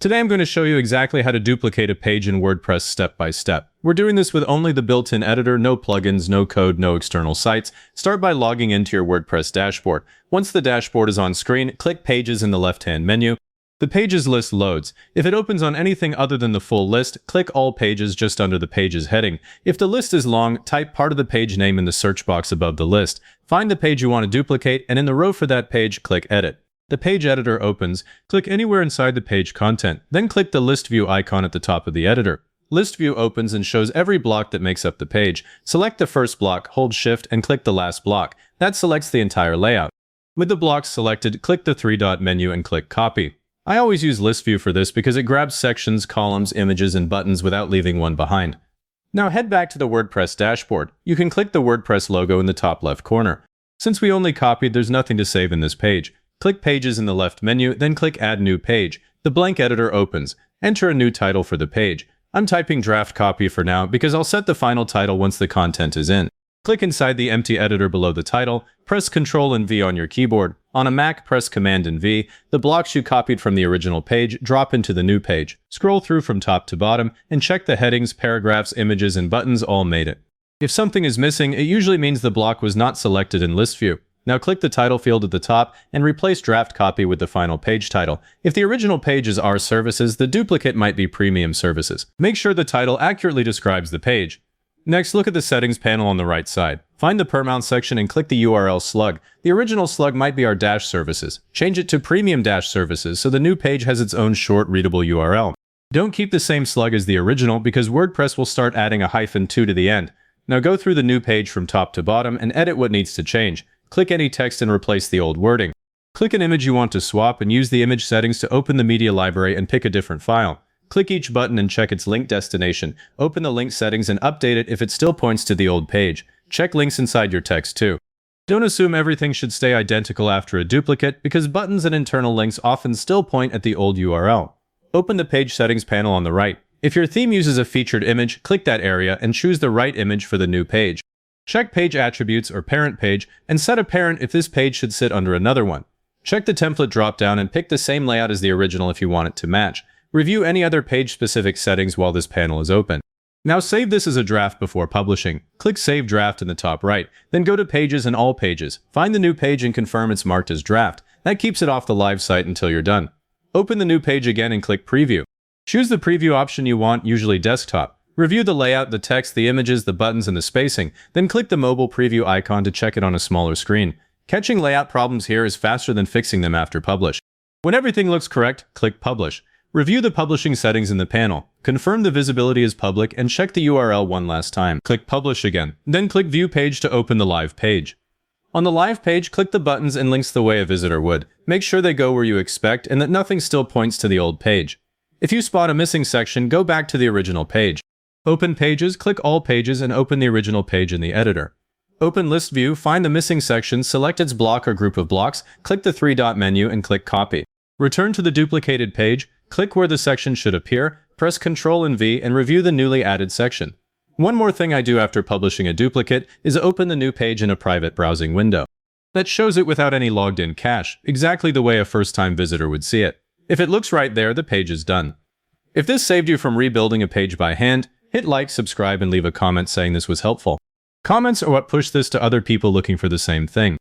Today I'm going to show you exactly how to duplicate a page in WordPress step by step. We're doing this with only the built-in editor, no plugins, no code, no external sites. Start by logging into your WordPress dashboard. Once the dashboard is on screen, click Pages in the left-hand menu. The Pages list loads. If it opens on anything other than the full list, click All Pages just under the Pages heading. If the list is long, type part of the page name in the search box above the list. Find the page you want to duplicate, and in the row for that page, click Edit. The page editor opens. Click anywhere inside the page content, then click the list view icon at the top of the editor. List view opens and shows every block that makes up the page. Select the first block, hold Shift, and click the last block. That selects the entire layout. With the blocks selected, click the three-dot menu and click Copy. I always use list view for this because it grabs sections, columns, images, and buttons without leaving one behind. Now head back to the WordPress dashboard. You can click the WordPress logo in the top left corner. Since we only copied, there's nothing to save in this page. Click Pages in the left menu, then click Add New Page. The blank editor opens. Enter a new title for the page. I'm typing Draft Copy for now because I'll set the final title once the content is in. Click inside the empty editor below the title. Press Ctrl and V on your keyboard. On a Mac, press Command and V. The blocks you copied from the original page drop into the new page. Scroll through from top to bottom and check the headings, paragraphs, images, and buttons all made it. If something is missing, it usually means the block was not selected in list view. Now click the title field at the top and replace Draft Copy with the final page title. If the original page is Our Services, the duplicate might be Premium Services. Make sure the title accurately describes the page. Next, look at the Settings panel on the right side. Find the Per-mount section and click the URL slug. The original slug might be our Dash Services. Change it to Premium Dash Services so the new page has its own short, readable URL. Don't keep the same slug as the original because WordPress will start adding a -2 to the end. Now go through the new page from top to bottom and edit what needs to change. Click any text and replace the old wording. Click an image you want to swap and use the image settings to open the media library and pick a different file. Click each button and check its link destination. Open the link settings and update it if it still points to the old page. Check links inside your text too. Don't assume everything should stay identical after a duplicate because buttons and internal links often still point at the old URL. Open the Page Settings panel on the right. If your theme uses a featured image, click that area and choose the right image for the new page. Check Page Attributes or Parent Page and set a parent if this page should sit under another one. Check the Template dropdown and pick the same layout as the original if you want it to match. Review any other page-specific settings while this panel is open. Now save this as a draft before publishing. Click Save Draft in the top right, then go to Pages and All Pages. Find the new page and confirm it's marked as draft. That keeps it off the live site until you're done. Open the new page again and click Preview. Choose the preview option you want, usually desktop. Review the layout, the text, the images, the buttons, and the spacing. Then click the mobile preview icon to check it on a smaller screen. Catching layout problems here is faster than fixing them after publish. When everything looks correct, click Publish. Review the publishing settings in the panel. Confirm the visibility is public and check the URL one last time. Click Publish again. Then click View Page to open the live page. On the live page, click the buttons and links the way a visitor would. Make sure they go where you expect and that nothing still points to the old page. If you spot a missing section, go back to the original page. Open Pages, click All Pages, and open the original page in the editor. Open List View, find the missing section, select its block or group of blocks, click the three-dot menu, and click Copy. Return to the duplicated page, click where the section should appear, press Ctrl and V, and review the newly added section. One more thing I do after publishing a duplicate is open the new page in a private browsing window. That shows it without any logged-in cache, exactly the way a first-time visitor would see it. If it looks right there, the page is done. If this saved you from rebuilding a page by hand, hit like, subscribe, and leave a comment saying this was helpful. Comments are what push this to other people looking for the same thing.